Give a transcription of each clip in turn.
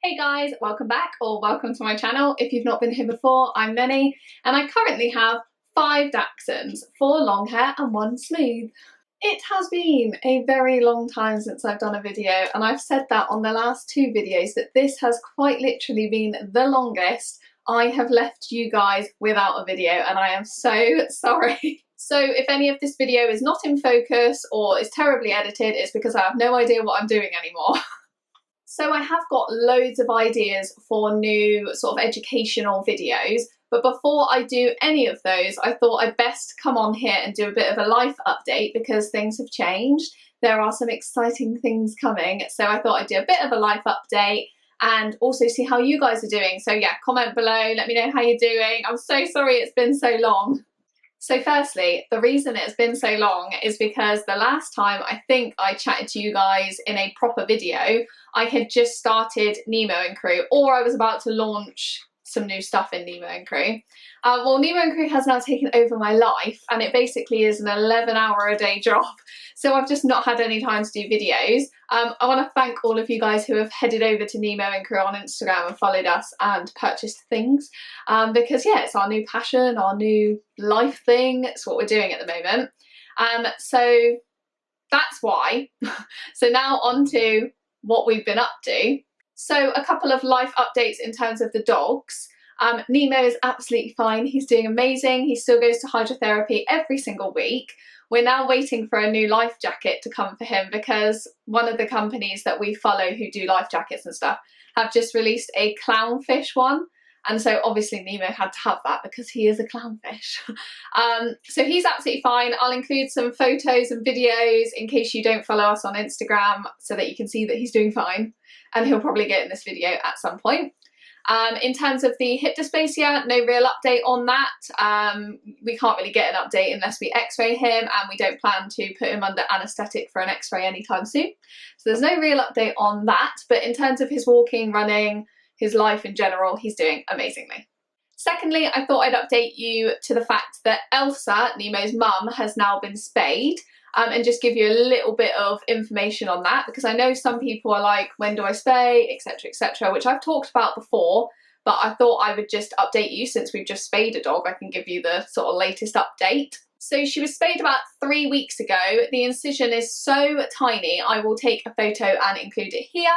Hey guys, welcome back or welcome to my channel. If you've not been here before, I'm Lenny and I currently have 5 Dachshunds, 4 long hair and 1 smooth. It has been a very long time since I've done a video, and I've said that on the last 2 videos that this has quite literally been the longest I have left you guys without a video, and I am so sorry. So if any of this video is not in focus or is terribly edited, it's because I have no idea what I'm doing anymore. So I have got loads of ideas for new sort of educational videos, but before I do any of those, I thought I'd best come on here and do a bit of a life update because things have changed. There are some exciting things coming, so I thought I'd do a bit of a life update and also see how you guys are doing. So yeah, comment below, let me know how you're doing. I'm so sorry it's been so long. So firstly, the reason it's been so long is because the last time I think I chatted to you guys in a proper video, I had just started Nemo and Crew, or I was about to launch some new stuff in Nemo and Crew. Well, Nemo and Crew has now taken over my life, and it basically is an 11-hour-a-day job. So I've just not had any time to do videos. I want to thank all of you guys who have headed over to Nemo and Crew on Instagram and followed us and purchased things. Because yeah, it's our new passion, our new life thing. It's what we're doing at the moment. So that's why. So now on to what we've been up to. So a couple of life updates in terms of the dogs. Nemo is absolutely fine. He's doing amazing. He still goes to hydrotherapy every single week. We're now waiting for a new life jacket to come for him because one of the companies that we follow who do life jackets and stuff have just released a clownfish one. And so obviously Nemo had to have that because he is a clownfish. So he's absolutely fine. I'll include some photos and videos in case you don't follow us on Instagram so that you can see that he's doing fine. And he'll probably get in this video at some point. In terms of the hip dysplasia, no real update on that. We can't really get an update unless we x-ray him, and we don't plan to put him under anaesthetic for an x-ray anytime soon. So there's no real update on that, but in terms of his walking, running, his life in general, he's doing amazingly. Secondly, I thought I'd update you to the fact that Elsa, Nemo's mum, has now been spayed. And just give you a little bit of information on that, because I know some people are like, when do I spay, etc, which I've talked about before, but I thought I would just update you since we've just spayed a dog. I can give you the sort of latest update. So she was spayed about 3 weeks ago. The incision is so tiny, I will take a photo and include it here.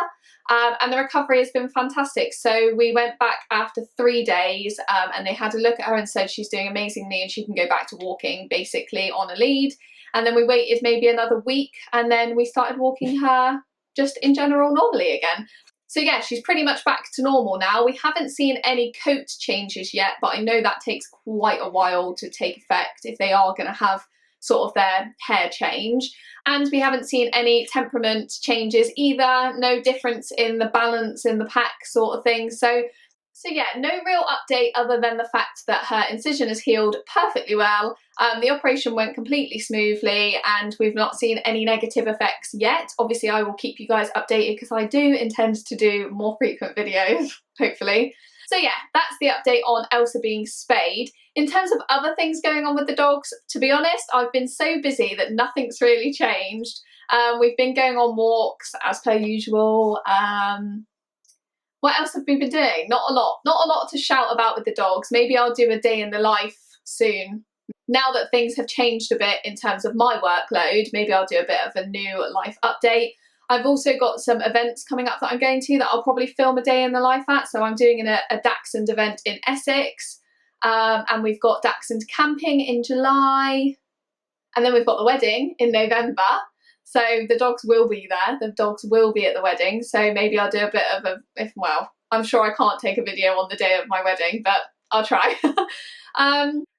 And the recovery has been fantastic. So we went back after 3 days and they had a look at her and said she's doing amazingly and she can go back to walking basically on a lead. And then we waited maybe another week and then we started walking her just in general normally again. So yeah, she's pretty much back to normal now. We haven't seen any coat changes yet, but I know that takes quite a while to take effect if they are going to have sort of their hair change. And we haven't seen any temperament changes either, no difference in the balance in the pack sort of thing. So yeah, no real update other than the fact that her incision has healed perfectly well. The operation went completely smoothly and we've not seen any negative effects yet. Obviously I will keep you guys updated because I do intend to do more frequent videos, hopefully. So yeah, that's the update on Elsa being spayed. In terms of other things going on with the dogs, to be honest, I've been so busy that nothing's really changed. We've been going on walks as per usual. What else have we been doing? Not a lot to shout about with the dogs. Maybe I'll do a day in the life soon. Now that things have changed a bit in terms of my workload, maybe I'll do a bit of a new life update. I've also got some events coming up that I'm going to that I'll probably film a day in the life at. So I'm doing a Dachshund event in Essex, and we've got Dachshund camping in July, and then we've got the wedding in November. So the dogs will be there, the dogs will be at the wedding, so maybe I'll do a bit of well, I'm sure I can't take a video on the day of my wedding, but I'll try.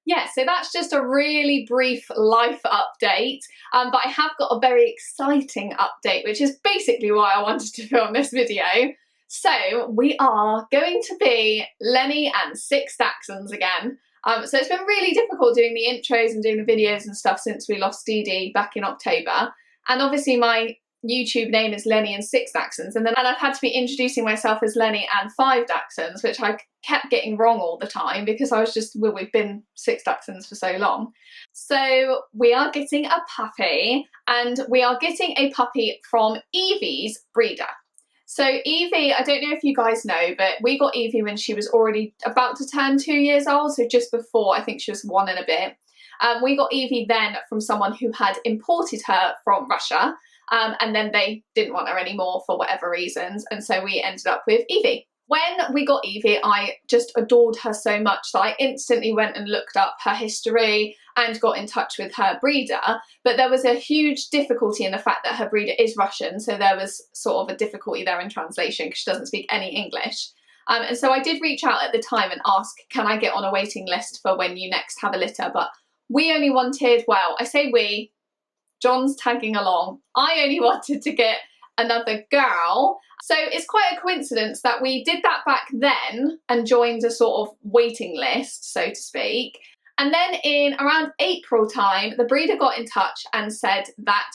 Yeah, so that's just a really brief life update, but I have got a very exciting update, which is basically why I wanted to film this video. So we are going to be Lenny and 6 Dachshunds again. So it's been really difficult doing the intros and doing the videos and stuff since we lost Dee Dee back in October. And obviously my YouTube name is Lenny and 6 Dachshunds, and I've had to be introducing myself as Lenny and 5 Dachshunds, which I kept getting wrong all the time because I was just, well, we've been 6 Dachshunds for so long. So we are getting a puppy, and we are getting a puppy from Evie's breeder. So Evie, I don't know if you guys know, but we got Evie when she was already about to turn 2 years old, so just before, I think she was 1 and a bit. We got Evie then from someone who had imported her from Russia, and then they didn't want her anymore for whatever reasons, and so we ended up with Evie. When we got Evie, I just adored her so much that I instantly went and looked up her history and got in touch with her breeder. But there was a huge difficulty in the fact that her breeder is Russian, so there was sort of a difficulty there in translation because she doesn't speak any English. And so I did reach out at the time and ask, can I get on a waiting list for when you next have a litter? But we only wanted, well, I say we, John's tagging along. I only wanted to get another girl. So it's quite a coincidence that we did that back then and joined a sort of waiting list, so to speak. And then in around April time, the breeder got in touch and said that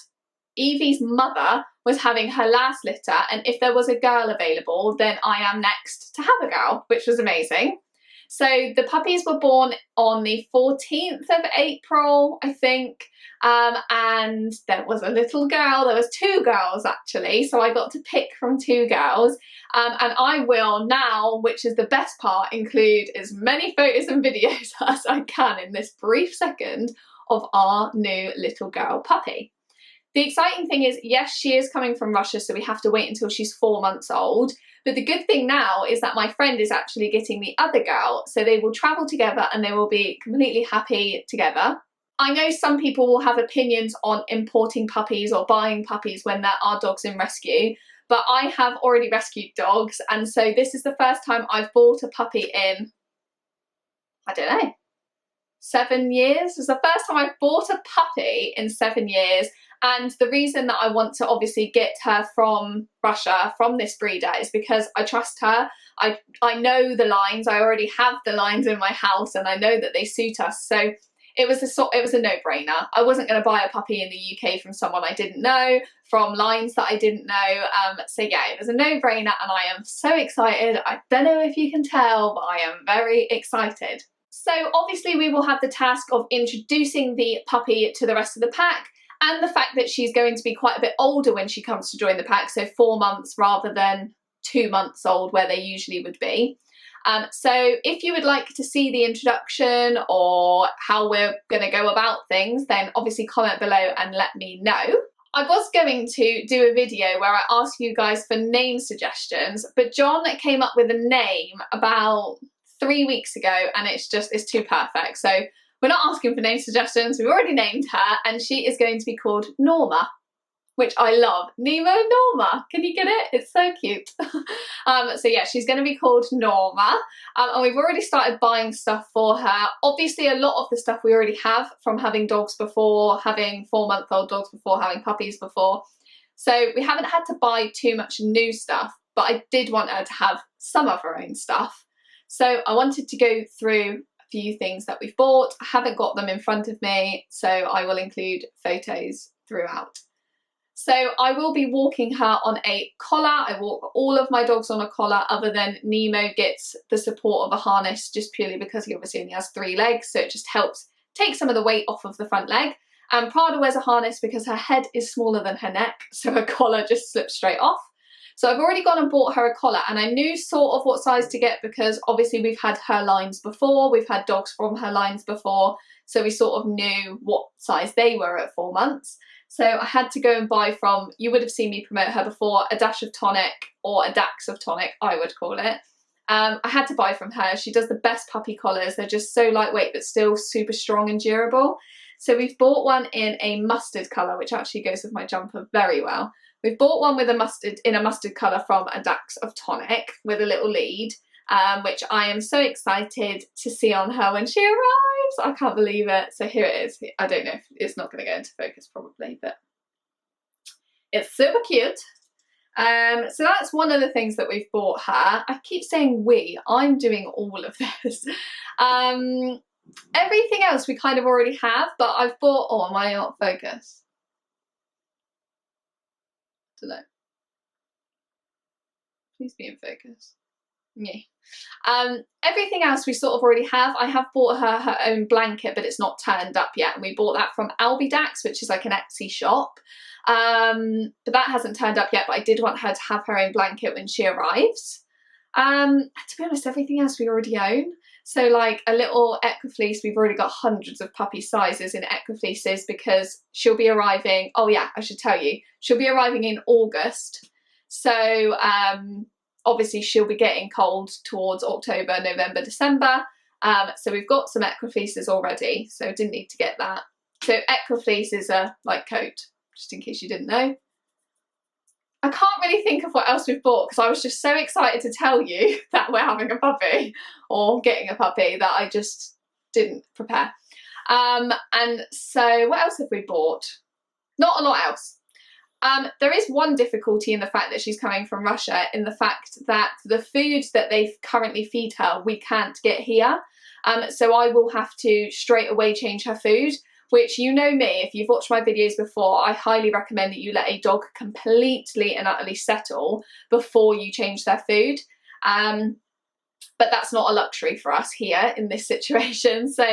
Evie's mother was having her last litter, and if there was a girl available, then I am next to have a girl, which was amazing. So the puppies were born on the 14th of April, I think, and there was a little girl. There was 2 girls actually, so I got to pick from 2 girls, and I will now, which is the best part, include as many photos and videos as I can in this brief second of our new little girl puppy. The exciting thing is, yes, she is coming from Russia, so we have to wait until she's 4 months old. But the good thing now is that my friend is actually getting the other girl, so they will travel together and they will be completely happy together. I know some people will have opinions on importing puppies or buying puppies when there are dogs in rescue, but I have already rescued dogs, and so this is the first time I've bought a puppy in, I don't know, 7 years. It's the first time I've bought a puppy in 7 years. And the reason that I want to obviously get her from Russia, from this breeder, is because I trust her. I know the lines. I already have the lines in my house, and I know that they suit us. So it was a no-brainer. I wasn't going to buy a puppy in the UK from someone I didn't know, from lines that I didn't know. So yeah, it was a no-brainer, and I am so excited. I don't know if you can tell, but I am very excited. So obviously we will have the task of introducing the puppy to the rest of the pack, and the fact that she's going to be quite a bit older when she comes to join the pack, so 4 months rather than 2 months old where they usually would be. So if you would like to see the introduction or how we're going to go about things, then obviously comment below and let me know. I was going to do a video where I ask you guys for name suggestions, but John came up with a name about 3 weeks ago, and it's too perfect. So we're not asking for name suggestions. We've already named her, and she is going to be called Norma, which I love. Nemo, Norma. Can you get it? It's so cute. So yeah, she's going to be called Norma, and we've already started buying stuff for her. Obviously, a lot of the stuff we already have from having dogs before, having 4-month-old dogs before, having puppies before. So we haven't had to buy too much new stuff, but I did want her to have some of her own stuff. So I wanted to go through a few things that we've bought. I haven't got them in front of me, so I will include photos throughout. So I will be walking her on a collar. I walk all of my dogs on a collar, other than Nemo gets the support of a harness just purely because he obviously only has 3 legs, so it just helps take some of the weight off of the front leg. And Prada wears a harness because her head is smaller than her neck, so her collar just slips straight off. So I've already gone and bought her a collar, and I knew sort of what size to get because obviously we've had her lines before, we've had dogs from her lines before, so we sort of knew what size they were at 4 months. So I had to go and buy from, you would have seen me promote her before, a dash of tonic, or a dax of tonic, I would call it. I had to buy from her. She does the best puppy collars. They're just so lightweight but still super strong and durable. So we've bought one in a mustard colour, which actually goes with my jumper very well. We've bought one with a mustard colour from a dax of tonic with a little lead, which I am so excited to see on her when she arrives. I can't believe it. So here it is. I don't know if it's not going to go into focus probably, but it's super cute. So that's one of the things that we've bought her. I keep saying we, I'm doing all of this. Everything else we kind of already have, but I've bought, oh, am I not focused? I don't know. Please be in focus. Yeah. Everything else we sort of already have. I have bought her own blanket, but it's not turned up yet, and we bought that from Dax, which is like an Etsy shop. But that hasn't turned up yet, but I did want her to have her own blanket when she arrives. And to be honest, everything else we already own. So like a little Equifleece, we've already got hundreds of puppy sizes in Equifleeces because she'll be arriving, oh yeah, I should tell you, she'll be arriving in August. So obviously she'll be getting cold towards October, November, December. So we've got some Equifleeces already, so didn't need to get that. So Equifleece is a like coat, just in case you didn't know. I can't really think of what else we've bought because I was just so excited to tell you that we're having a puppy or getting a puppy that I just didn't prepare. And so what else have we bought? Not a lot else. There is one difficulty in the fact that she's coming from Russia, in the fact that the food that they currently feed her, we can't get here. So I will have to straight away change her food, which, you know me, if you've watched my videos before, I highly recommend that you let a dog completely and utterly settle before you change their food. But that's not a luxury for us here in this situation. So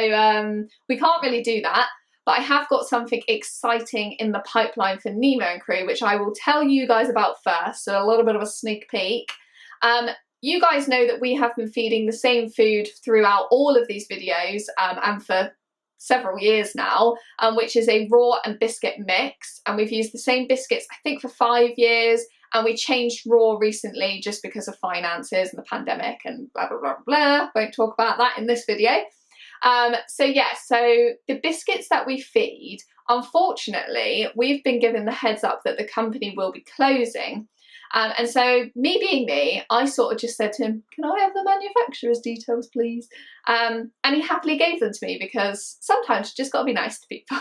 we can't really do that. But I have got something exciting in the pipeline for Nemo and crew, which I will tell you guys about first. So a little bit of a sneak peek. You guys know that we have been feeding the same food throughout all of these videos and for several years now, which is a raw and biscuit mix. And we've used the same biscuits, I think, for 5 years. And we changed raw recently just because of finances and the pandemic and blah, blah, blah, blah. Won't talk about that in this video. So yeah, so the biscuits that we feed, unfortunately, we've been given the heads up that the company will be closing. And so me being me, I sort of just said to him, can I have the manufacturer's details, please? And he happily gave them to me because sometimes you just got to be nice to people.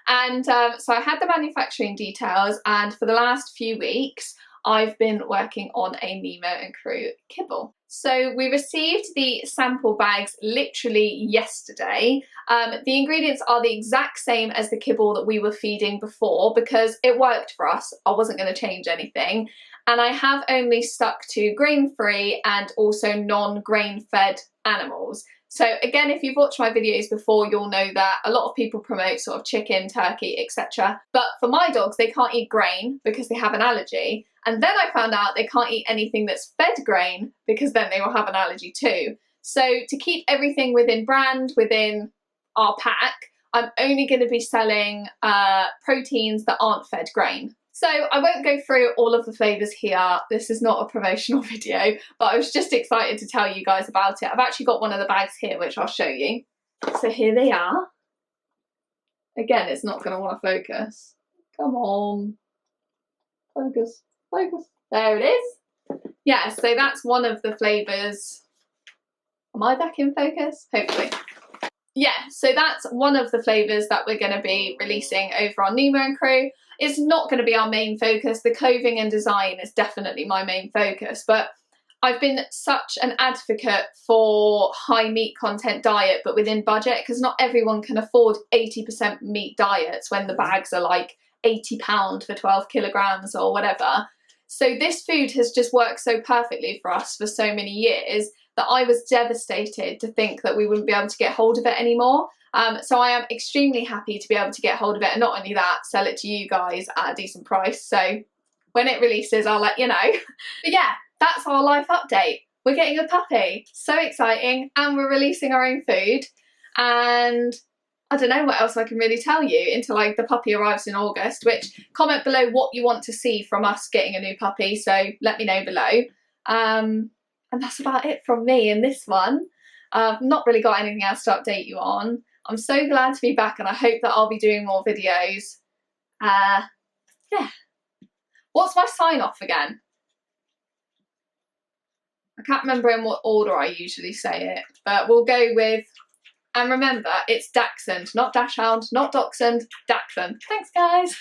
And so I had the manufacturing details, and for the last few weeks, I've been working on a Nemo and crew kibble. So we received the sample bags literally yesterday. The ingredients are the exact same as the kibble that we were feeding before because it worked for us. I wasn't going to change anything. And I have only stuck to grain-free and also non-grain fed animals. So again, if you've watched my videos before, you'll know that a lot of people promote sort of chicken, turkey, etc. But for my dogs, they can't eat grain because they have an allergy. And then I found out they can't eat anything that's fed grain because then they will have an allergy too. So to keep everything within brand, within our pack, I'm only going to be selling proteins that aren't fed grain. So I won't go through all of the flavours here. This is not a promotional video, but I was just excited to tell you guys about it. I've actually got one of the bags here, which I'll show you. So here they are. Again, it's not going to want to focus. Come on. Focus. Focus. There it is. Yeah, so that's one of the flavours. Am I back in focus? Hopefully. Yeah, so that's one of the flavours that we're going to be releasing over on Nemo and crew. It's not going to be our main focus. The clothing and design is definitely my main focus, but I've been such an advocate for high meat content diet, but within budget, because not everyone can afford 80% meat diets when the bags are like £80 for 12 kilograms or whatever. So this food has just worked so perfectly for us for so many years that I was devastated to think that we wouldn't be able to get hold of it anymore. So I am extremely happy to be able to get hold of it, and not only that, sell it to you guys at a decent price. So when it releases, I'll let you know. But yeah, that's our life update. We're getting a puppy, so exciting, and we're releasing our own food. And I don't know what else I can really tell you until like the puppy arrives in August, which comment below what you want to see from us getting a new puppy, so let me know below. And that's about it from me in this one. I've not really got anything else to update you on. I'm so glad to be back, and I hope that I'll be doing more videos. Yeah. What's my sign off again? I can't remember in what order I usually say it, but we'll go with, and remember, it's Dachshund, not Dachshund, not Dachshund, Dachshund. Thanks, guys.